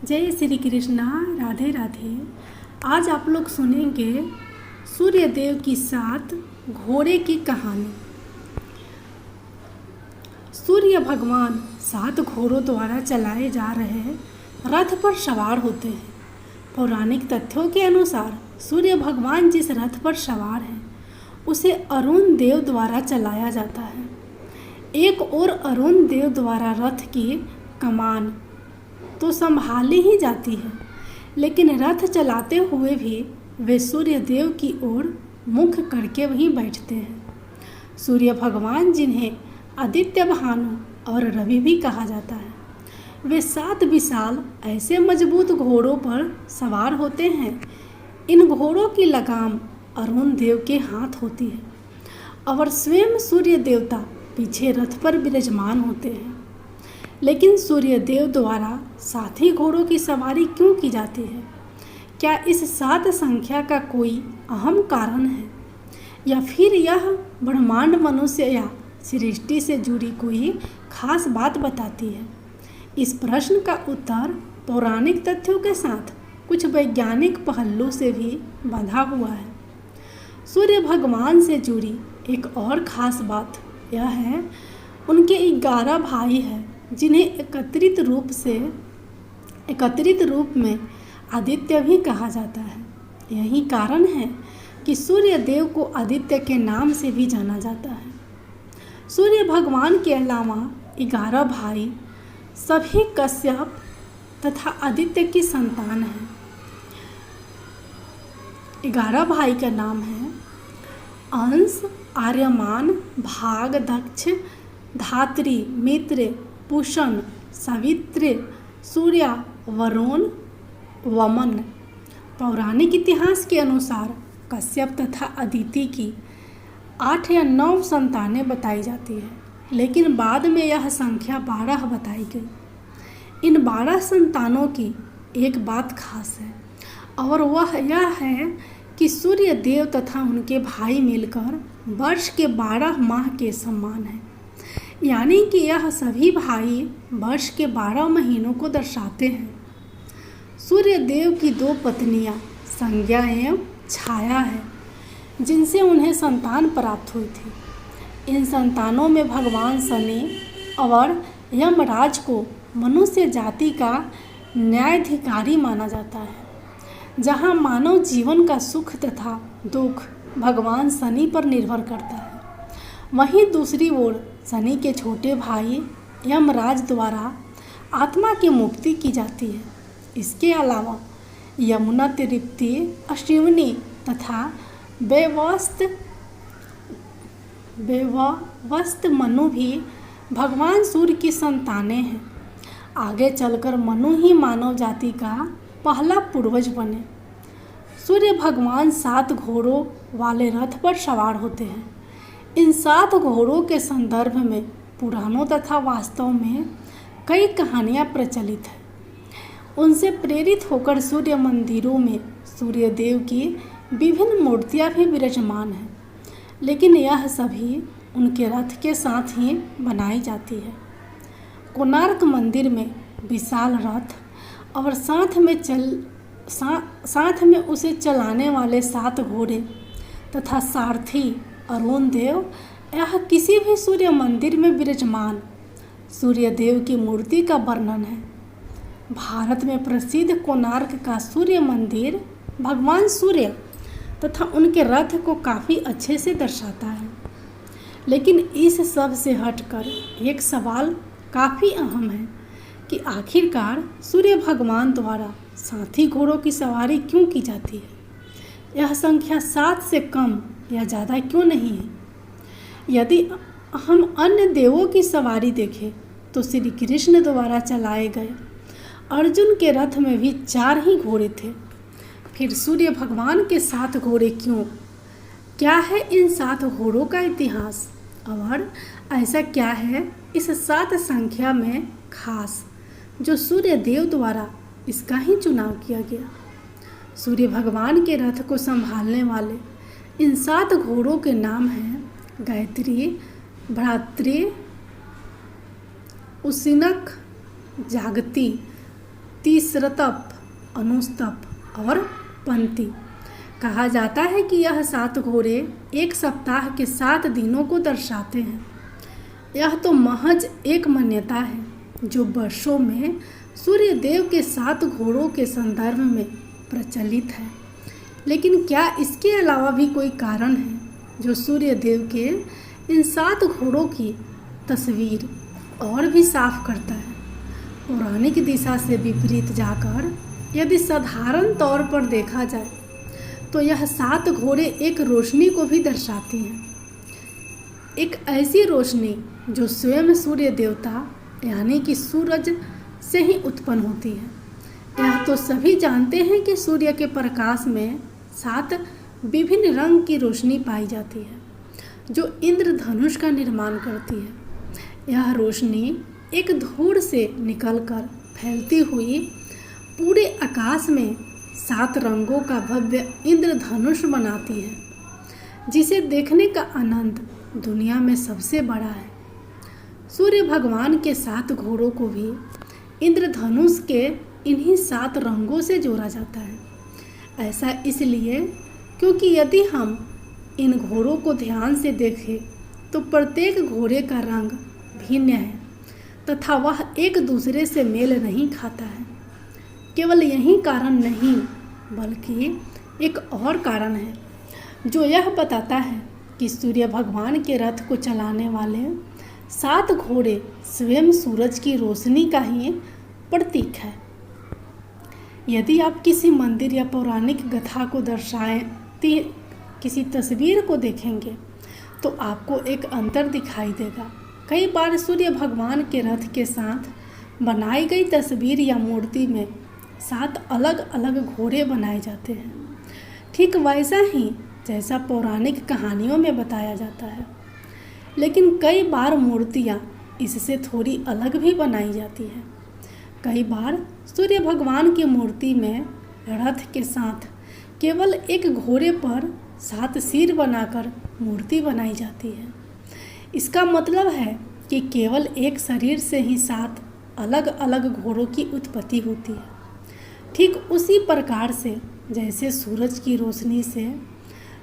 जय श्री कृष्णा। राधे राधे। आज आप लोग सुनेंगे सूर्यदेव की 7 घोड़े की कहानी। सूर्य भगवान 7 घोड़ों द्वारा चलाए जा रहे रथ पर सवार होते हैं। पौराणिक तथ्यों के अनुसार सूर्य भगवान जिस रथ पर सवार हैं उसे अरुण देव द्वारा चलाया जाता है। एक और अरुण देव द्वारा रथ की कमान तो संभाली ही जाती है, लेकिन रथ चलाते हुए भी वे सूर्य देव की ओर मुख करके वहीं बैठते हैं। सूर्य भगवान, जिन्हें आदित्य, भानु और रवि भी कहा जाता है, वे 7 विशाल ऐसे मजबूत घोड़ों पर सवार होते हैं। इन घोड़ों की लगाम अरुण देव के हाथ होती है और स्वयं सूर्य देवता पीछे रथ पर विराजमान होते हैं। लेकिन सूर्य देव द्वारा 7 ही घोड़ों की सवारी क्यों की जाती है? क्या इस 7 संख्या का कोई अहम कारण है, या फिर यह ब्रह्मांड, मनुष्य या सृष्टि से जुड़ी कोई खास बात बताती है? इस प्रश्न का उत्तर पौराणिक तथ्यों के साथ कुछ वैज्ञानिक पहलू से भी बंधा हुआ है। सूर्य भगवान से जुड़ी एक और खास बात यह है, उनके 11 भाई हैं जिन्हें एकत्रित रूप में आदित्य भी कहा जाता है। यही कारण है कि सूर्य देव को आदित्य के नाम से भी जाना जाता है। सूर्य भगवान के अलावा 11 भाई सभी कश्यप तथा आदित्य की संतान हैं। 11 भाई का नाम है अंश, आर्यमान, भाग, दक्ष, धात्री, मित्र, पुषण, सावित्री, सूर्य, वरुण, वमन। पौराणिक इतिहास के अनुसार कश्यप तथा अदिति की 8 या 9 संतानें बताई जाती है, लेकिन बाद में यह संख्या 12 बताई गई। इन 12 संतानों की एक बात खास है, और वह यह है कि सूर्य देव तथा उनके भाई मिलकर वर्ष के 12 माह के समान हैं। यानी कि यह सभी भाई वर्ष के 12 महीनों को दर्शाते हैं। सूर्य देव की 2 पत्नियां संज्ञा एवं छाया है, जिनसे उन्हें संतान प्राप्त हुई थी। इन संतानों में भगवान शनि और यमराज को मनुष्य जाति का न्यायाधिकारी माना जाता है। जहां मानव जीवन का सुख तथा दुख भगवान शनि पर निर्भर करता है, वहीं दूसरी ओर शनि के छोटे भाई यमराज द्वारा आत्मा की मुक्ति की जाती है। इसके अलावा यमुना, तृप्ति, अश्विनी तथा वैवस्वत मनु भी भगवान सूर्य की संतानें हैं। आगे चलकर मनु ही मानव जाति का पहला पूर्वज बने। सूर्य भगवान 7 घोड़ों वाले रथ पर सवार होते हैं। इन 7 घोड़ों के संदर्भ में पुराणों तथा वास्तव में कई कहानियाँ प्रचलित हैं। उनसे प्रेरित होकर सूर्य मंदिरों में सूर्य देव की विभिन्न मूर्तियाँ भी विराजमान हैं, लेकिन यह सभी उनके रथ के साथ ही बनाई जाती है। कोणार्क मंदिर में विशाल रथ और साथ में उसे चलाने वाले 7 घोड़े तथा सारथी अरुण देव, यह किसी भी सूर्य मंदिर में विराजमान सूर्य देव की मूर्ति का वर्णन है। भारत में प्रसिद्ध कोणार्क का सूर्य मंदिर भगवान सूर्य तथा उनके रथ को काफ़ी अच्छे से दर्शाता है। लेकिन इस सब से हटकर एक सवाल काफ़ी अहम है कि आखिरकार सूर्य भगवान द्वारा 7 ही घोड़ों की सवारी क्यों की जाती है? यह संख्या 7 से कम या ज़्यादा क्यों नहीं है? यदि हम अन्य देवों की सवारी देखें तो श्री कृष्ण द्वारा चलाए गए अर्जुन के रथ में भी 4 ही घोड़े थे। फिर सूर्य भगवान के 7 घोड़े क्यों? क्या है इन 7 घोड़ों का इतिहास, और ऐसा क्या है इस 7 संख्या में खास जो सूर्य देव द्वारा इसका ही चुनाव किया गया? सूर्य भगवान के रथ को संभालने वाले इन 7 घोड़ों के नाम हैं गायत्री, भ्रातृ, उसिनक, जागती, तीस्रतप, अनुस्तप और पंक्ति। कहा जाता है कि यह 7 घोड़े एक सप्ताह के 7 दिनों को दर्शाते हैं। यह तो महज एक मान्यता है जो वर्षों में सूर्य देव के 7 घोड़ों के संदर्भ में प्रचलित है, लेकिन क्या इसके अलावा भी कोई कारण है जो सूर्य देव के इन 7 घोड़ों की तस्वीर और भी साफ करता है? पौराणिक दिशा से विपरीत जाकर यदि साधारण तौर पर देखा जाए तो यह 7 घोड़े एक रोशनी को भी दर्शाती हैं, एक ऐसी रोशनी जो स्वयं सूर्य देवता यानी कि सूरज से ही उत्पन्न होती है। यह तो सभी जानते हैं कि सूर्य के प्रकाश में 7 विभिन्न रंग की रोशनी पाई जाती है जो इंद्रधनुष का निर्माण करती है। यह रोशनी एक धूड़ से निकलकर फैलती हुई पूरे आकाश में 7 रंगों का भव्य इंद्रधनुष बनाती है, जिसे देखने का आनंद दुनिया में सबसे बड़ा है। सूर्य भगवान के 7 घोड़ों को भी इंद्रधनुष के इन्हीं 7 रंगों से जोड़ा जाता है। ऐसा इसलिए क्योंकि यदि हम इन घोड़ों को ध्यान से देखें तो प्रत्येक घोड़े का रंग भिन्न है तथा वह एक दूसरे से मेल नहीं खाता है। केवल यही कारण नहीं बल्कि एक और कारण है जो यह बताता है कि सूर्य भगवान के रथ को चलाने वाले 7 घोड़े स्वयं सूरज की रोशनी का ही प्रतीक है। यदि आप किसी मंदिर या पौराणिक गाथा को दर्शाती किसी तस्वीर को देखेंगे तो आपको एक अंतर दिखाई देगा। कई बार सूर्य भगवान के रथ के साथ बनाई गई तस्वीर या मूर्ति में 7 अलग अलग घोड़े बनाए जाते हैं, ठीक वैसा ही जैसा पौराणिक कहानियों में बताया जाता है। लेकिन कई बार मूर्तियाँ इससे थोड़ी अलग भी बनाई जाती है। कई बार सूर्य भगवान की मूर्ति में रथ के साथ केवल एक घोड़े पर 7 सिर बनाकर मूर्ति बनाई जाती है। इसका मतलब है कि केवल एक शरीर से ही 7 अलग अलग घोड़ों की उत्पत्ति होती है। ठीक उसी प्रकार से जैसे सूरज की रोशनी से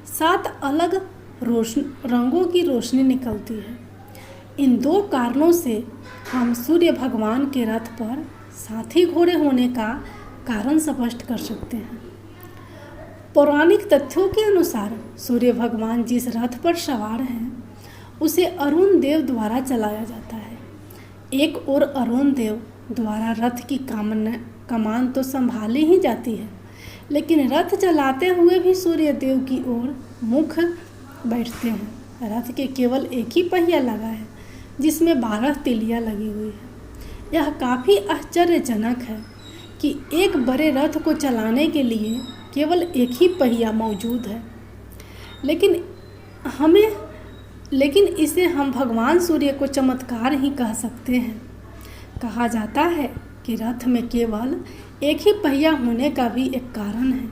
7 अलग रंगों की रोशनी निकलती है। इन 2 कारणों से हम सूर्य भगवान के रथ पर 7 ही घोड़े होने का कारण स्पष्ट कर सकते हैं। पौराणिक तथ्यों के अनुसार सूर्य भगवान जिस रथ पर सवार हैं उसे अरुण देव द्वारा चलाया जाता है। एक ओर अरुण देव द्वारा रथ की कमान तो संभाली ही जाती है, लेकिन रथ चलाते हुए भी सूर्य देव की ओर मुख बैठते हैं। रथ के केवल एक ही पहिया लगा है जिसमें 12 तीलियां लगी हुई है। यह काफ़ी आश्चर्यजनक है कि एक बड़े रथ को चलाने के लिए केवल एक ही पहिया मौजूद है, लेकिन इसे हम भगवान सूर्य को चमत्कार ही कह सकते हैं। कहा जाता है कि रथ में केवल एक ही पहिया होने का भी एक कारण है।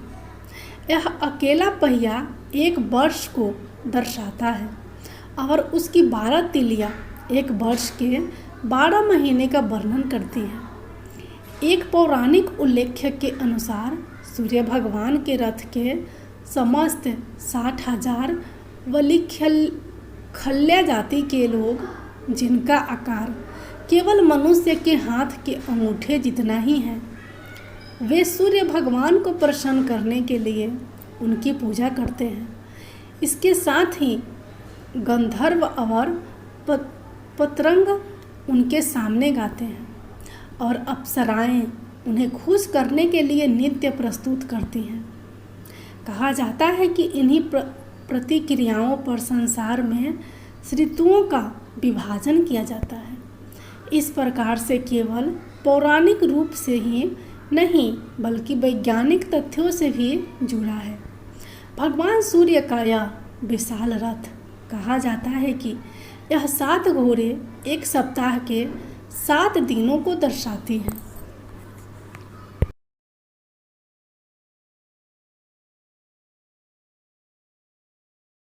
यह अकेला पहिया एक वर्ष को दर्शाता है और उसकी 12 तीलियां एक वर्ष के 12 महीने का वर्णन करती हैं। एक पौराणिक उल्लेख के अनुसार सूर्य भगवान के रथ के समस्त 60,000 खल्ल्या जाति के लोग, जिनका आकार केवल मनुष्य के हाथ के अंगूठे जितना ही है, वे सूर्य भगवान को प्रसन्न करने के लिए उनकी पूजा करते हैं। इसके साथ ही गंधर्व और पतरंग उनके सामने गाते हैं और अप्सराएं उन्हें खुश करने के लिए नृत्य प्रस्तुत करती हैं। कहा जाता है कि इन्हीं प्रतिक्रियाओं पर संसार में ऋतुओं का विभाजन किया जाता है। इस प्रकार से केवल पौराणिक रूप से ही नहीं बल्कि वैज्ञानिक तथ्यों से भी जुड़ा है। भगवान सूर्य का यह विशाल रथ, कहा जाता है कि यह 7 घोड़े एक सप्ताह के 7 दिनों को दर्शाती हैं।